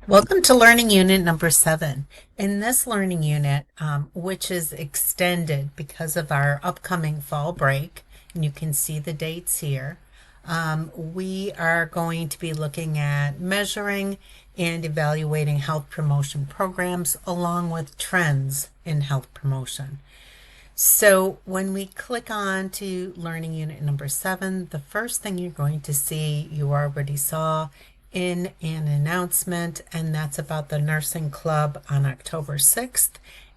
Welcome to Learning Unit number 7. In this learning unit, which is extended because of our upcoming fall break, and you can see the dates here, we are going to be looking at measuring and evaluating health promotion programs along with trends in health promotion. So when we click on to Learning Unit number 7, the first thing you're going to see, you already saw in an announcement, and that's about the nursing club on October 6th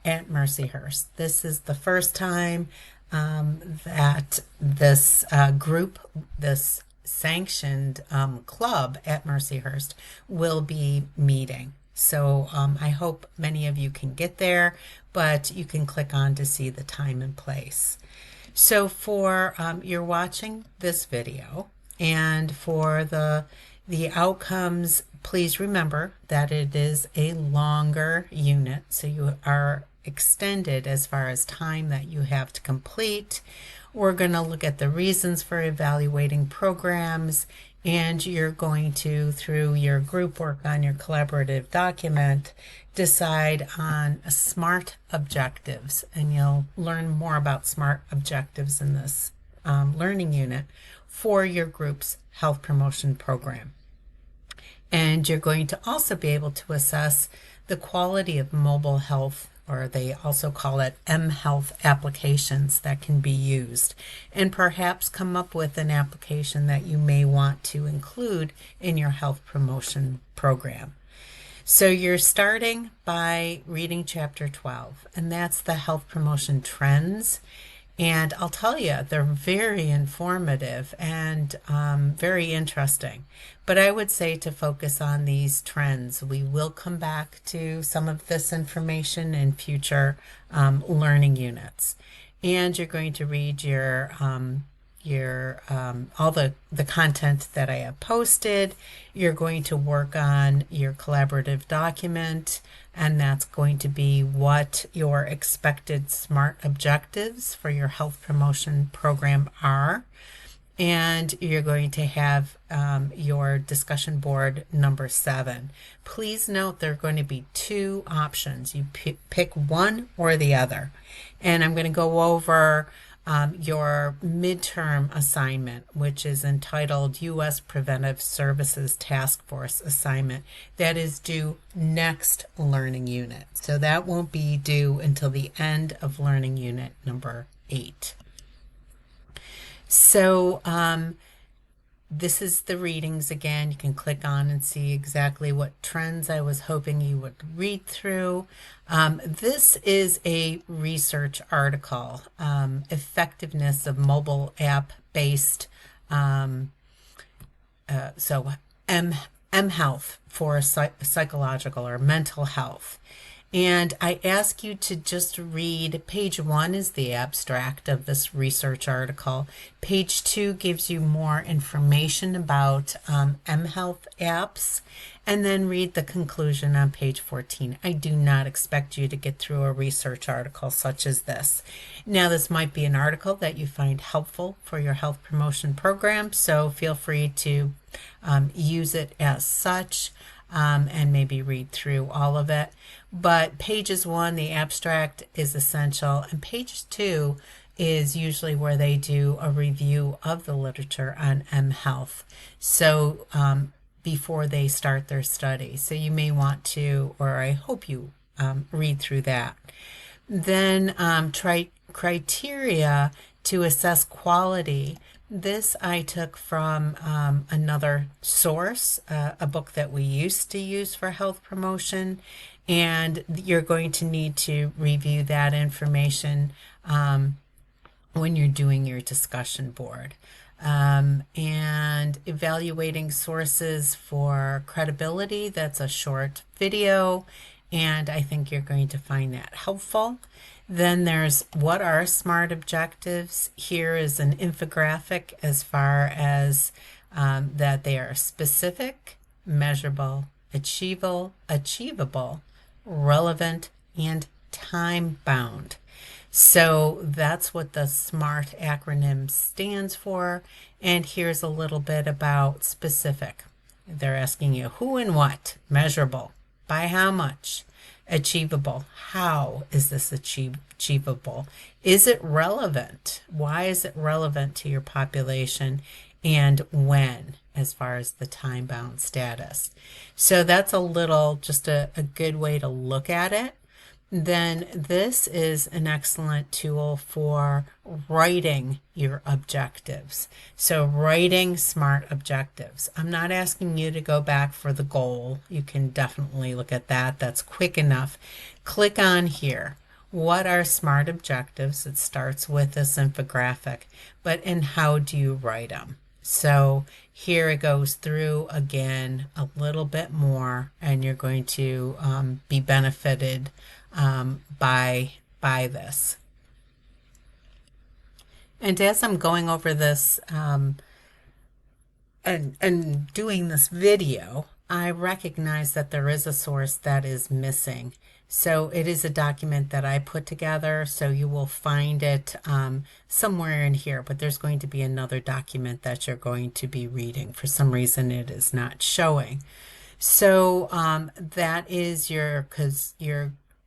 at Mercyhurst. This is the first time that this group, this sanctioned club at Mercyhurst, will be meeting. So I hope many of you can get there, but you can click on to see the time and place. So for you're watching this video, and for the outcomes, please remember that it is a longer unit, so you are extended as far as time that you have to complete. We're going to look at the reasons for evaluating programs, and you're going to, through your group work on your collaborative document, decide on SMART objectives, and you'll learn more about SMART objectives in this learning unit for your group's health promotion program. And you're going to also be able to assess the quality of mobile health, or they also call it mHealth applications that can be used, and perhaps come up with an application that you may want to include in your health promotion program. So you're starting by reading chapter 12, and that's the health promotion trends. And I'll tell you, they're very informative and very interesting. But I would say to focus on these trends. We will come back to some of this information in future learning units. And you're going to read your all the content that I have posted. You're going to work on your collaborative document, and that's going to be what your expected SMART objectives for your health promotion program are. And you're going to have your discussion board number 7. Please note there are going to be 2 options. You pick one or the other. And I'm going to go over your midterm assignment, which is entitled U.S. Preventive Services Task Force Assignment. That is due next learning unit. So that won't be due until the end of learning unit number 8. So this is the readings again. You can click on and see exactly what trends I was hoping you would read through. This is a research article, effectiveness of mobile app-based, mHealth for psychological or mental health. And I ask you to just read, page 1 is the abstract of this research article. Page 2 gives you more information about mHealth apps, and then read the conclusion on page 14. I do not expect you to get through a research article such as this. Now, this might be an article that you find helpful for your health promotion program, so feel free to use it as such. And maybe read through all of it. But pages 1, the abstract, is essential, and page 2 is usually where they do a review of the literature on mHealth. So before they start their study. So you may want to, or I hope you read through that. Then criteria to assess quality. This I took from another source, a book that we used to use for health promotion, and you're going to need to review that information when you're doing your discussion board. And evaluating sources for credibility, that's a short video, and I think you're going to find that helpful. Then there's what are SMART objectives. Here is an infographic as far as that they are specific, measurable, achievable, relevant, and time-bound. So that's what the SMART acronym stands for. And here's a little bit about specific. They're asking you who and what, measurable, by how much, achievable, how is this achievable? Is it relevant? Why is it relevant to your population? And when, as far as the time bound status. So that's just a good way to look at it. Then this is an excellent tool for writing your objectives. So writing SMART objectives. I'm not asking you to go back for the goal. You can definitely look at that. That's quick enough. Click on here. What are SMART objectives? It starts with this infographic, and how do you write them? So here it goes through again a little bit more, and you're going to be benefited by this. And as I'm going over this and doing this video, I recognize that there is a source that is missing. So it is a document that I put together, so you will find it somewhere in here, but there's going to be another document that you're going to be reading. For some reason it is not showing. So that is your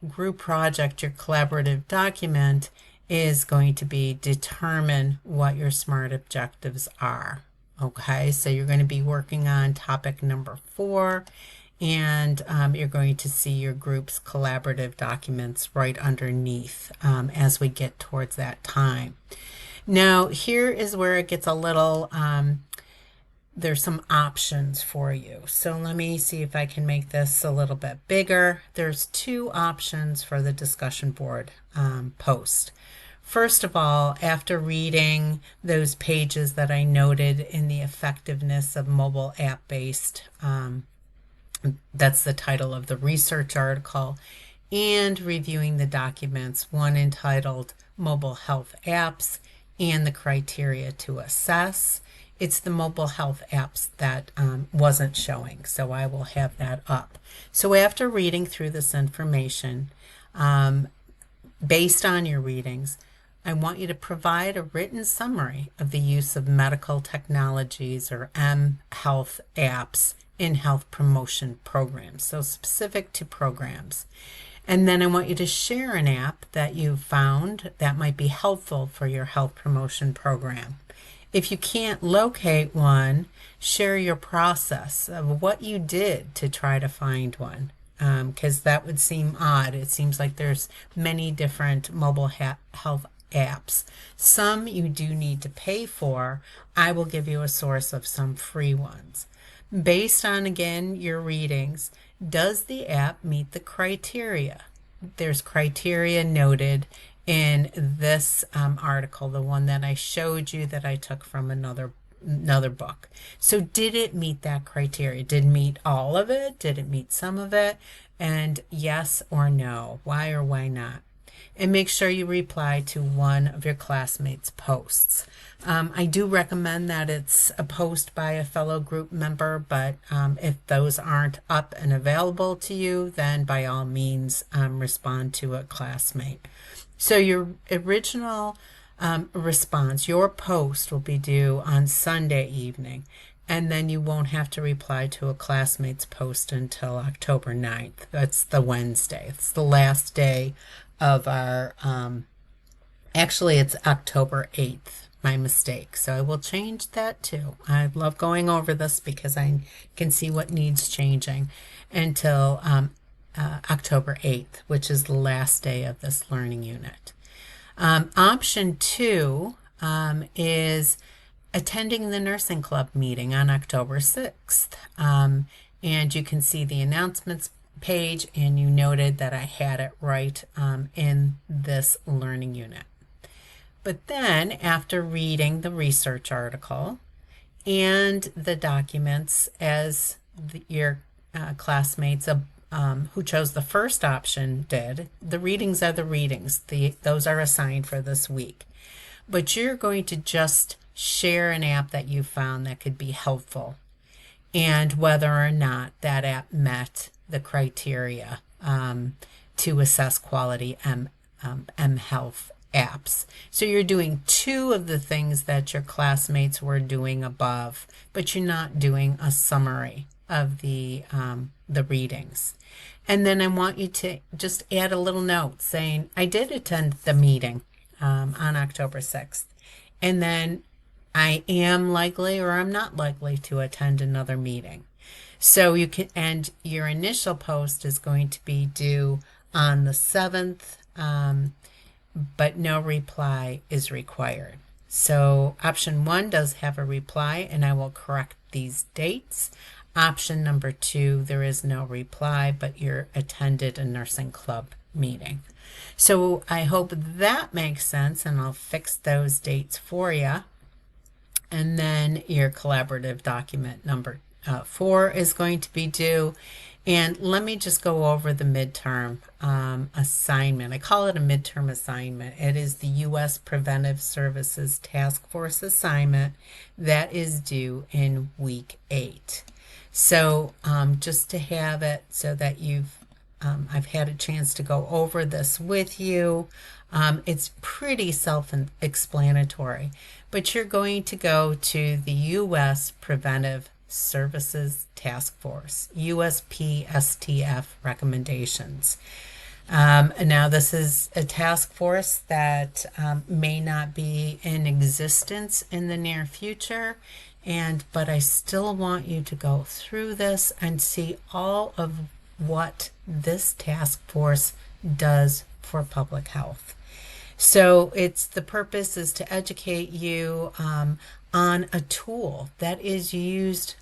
group project, your collaborative document is going to be determine what your SMART objectives are. Okay, so you're going to be working on topic number 4, and you're going to see your group's collaborative documents right underneath as we get towards that time. Now, here is where it gets a little, there's some options for you. So let me see if I can make this a little bit bigger. There's 2 options for the discussion board post. First of all, after reading those pages that I noted in the effectiveness of mobile app-based, that's the title of the research article, and reviewing the documents, one entitled Mobile Health Apps and the Criteria to Assess. It's the mobile health apps that wasn't showing, so I will have that up. So after reading through this information, based on your readings, I want you to provide a written summary of the use of medical technologies or health apps in health promotion programs, so specific to programs. And then I want you to share an app that you found that might be helpful for your health promotion program. If you can't locate one, share your process of what you did to try to find one, because that would seem odd. It seems like there's many different mobile health apps. Some you do need to pay for. I will give you a source of some free ones. Based on, again, your readings, does the app meet the criteria? There's criteria noted in this article, the one that I showed you that I took from another book. So did it meet that criteria? Did it meet all of it? Did it meet some of it? And yes or no, why or why not? And make sure you reply to one of your classmates' posts. I do recommend that it's a post by a fellow group member, but if those aren't up and available to you, then by all means respond to a classmate. So your original response, your post will be due on Sunday evening, and then you won't have to reply to a classmate's post until October 9th. That's the Wednesday. It's the last day of our, actually it's October 8th, my mistake. So I will change that too. I love going over this because I can see what needs changing until October 8th, which is the last day of this learning unit. Option 2 is attending the nursing club meeting on October 6th. And you can see the announcements page, and you noted that I had it right in this learning unit. But then after reading the research article and the documents as your classmates who chose the first option did, the readings are the readings. Those are assigned for this week. But you're going to just share an app that you found that could be helpful and whether or not that app met the criteria to assess quality health apps. So you're doing 2 of the things that your classmates were doing above, but you're not doing a summary. of the readings. And then I want you to just add a little note saying, I did attend the meeting on October 6th. And then I am likely or I'm not likely to attend another meeting. So you can, and your initial post is going to be due on the 7th, but no reply is required. So option 1 does have a reply, and I will correct these dates. Option number 2, there is no reply, but you're attended a nursing club meeting. So I hope that makes sense, and I'll fix those dates for you. And then your collaborative document number 4 is going to be due. And let me just go over the midterm assignment. I call it a midterm assignment. It is the U.S. Preventive Services Task Force assignment that is due in week 8. So just to have it so that I've had a chance to go over this with you. It's pretty self-explanatory, but you're going to go to the U.S. Preventive Services Task Force, USPSTF recommendations. Now, this is a task force that may not be in existence in the near future, but I still want you to go through this and see all of what this task force does for public health. So the purpose is to educate you on a tool that is used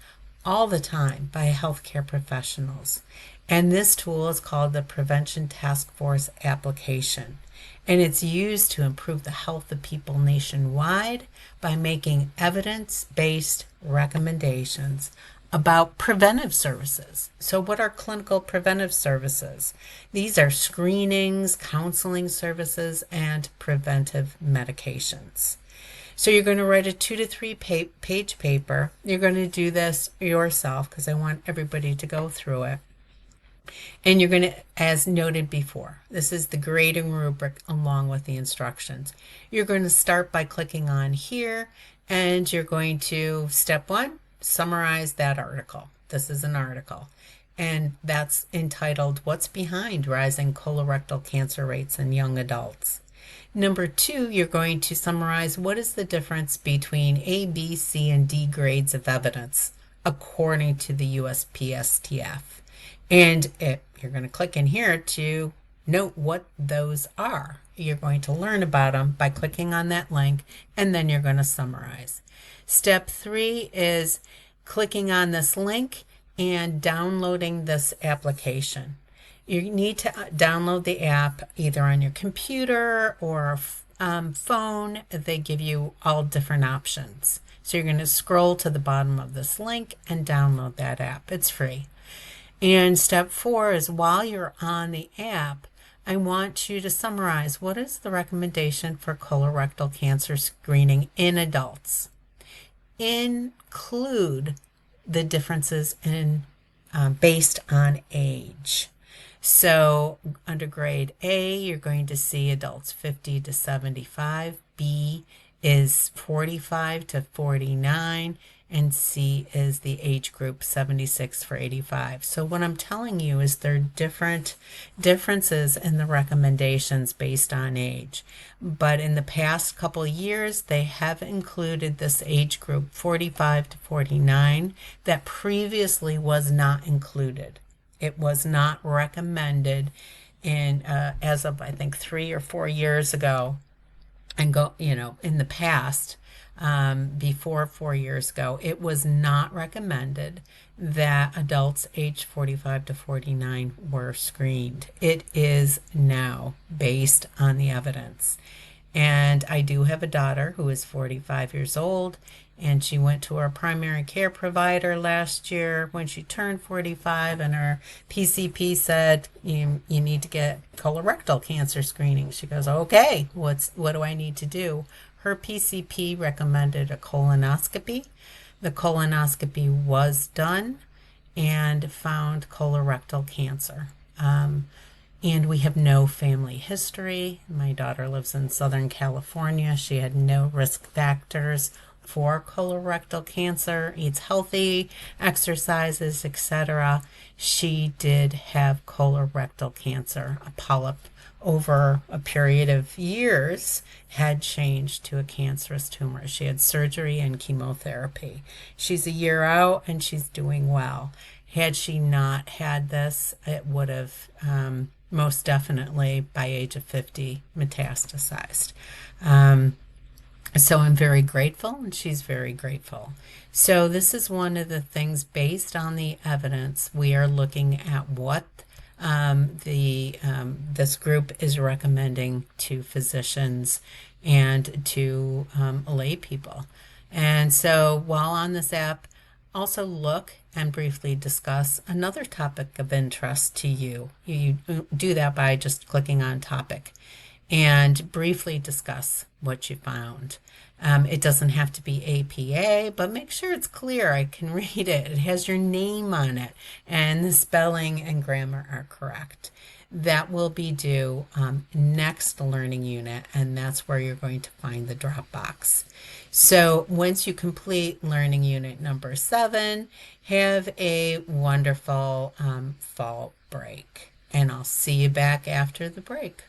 all the time by healthcare professionals. And this tool is called the Prevention Task Force Application. And it's used to improve the health of people nationwide by making evidence-based recommendations about preventive services. So what are clinical preventive services? These are screenings, counseling services, and preventive medications. So you're going to write a 2 to 3 page paper. You're going to do this yourself because I want everybody to go through it. And you're going to, as noted before, this is the grading rubric along with the instructions. You're going to start by clicking on here, and you're going to, step 1, summarize that article. This is an article, and that's entitled, What's Behind Rising Colorectal Cancer Rates in Young Adults? Number 2, you're going to summarize what is the difference between A, B, C, and D grades of evidence according to the USPSTF. And you're going to click in here to note what those are. You're going to learn about them by clicking on that link, and then you're going to summarize. Step 3 is clicking on this link and downloading this application. You need to download the app either on your computer or phone. They give you all different options. So you're going to scroll to the bottom of this link and download that app. It's free. And step 4 is while you're on the app, I want you to summarize what is the recommendation for colorectal cancer screening in adults. Include the differences in based on age. So under grade A, you're going to see adults 50 to 75. B is 45 to 49. And C is the age group 76 for 85. So what I'm telling you is there are differences in the recommendations based on age. But in the past couple of years, they have included this age group 45 to 49 that previously was not included. It was not recommended as of I think 3 or 4 years ago, and in the past. Before 4 years ago, it was not recommended that adults aged 45 to 49 were screened. It is now based on the evidence. And I do have a daughter who is 45 years old, and she went to her primary care provider last year when she turned 45, and her PCP said, you need to get colorectal cancer screening. She goes, okay, what do I need to do? Her PCP recommended a colonoscopy. The colonoscopy was done and found colorectal cancer. And we have no family history. My daughter lives in Southern California. She had no risk factors for colorectal cancer, eats healthy, exercises, etc., she did have colorectal cancer. A polyp over a period of years had changed to a cancerous tumor. She had surgery and chemotherapy. She's a year out and she's doing well. Had she not had this, it would have most definitely by age of 50 metastasized. So I'm very grateful, and she's very grateful. So this is one of the things based on the evidence. We are looking at what this group is recommending to physicians and to lay people. And so while on this app, also look and briefly discuss another topic of interest to you. You do that by just clicking on topic and briefly discuss what you found. It doesn't have to be APA, but make sure it's clear. I can read it. It has your name on it, and the spelling and grammar are correct. That will be due next learning unit, and that's where you're going to find the Dropbox. So once you complete learning unit number 7, have a wonderful fall break, and I'll see you back after the break.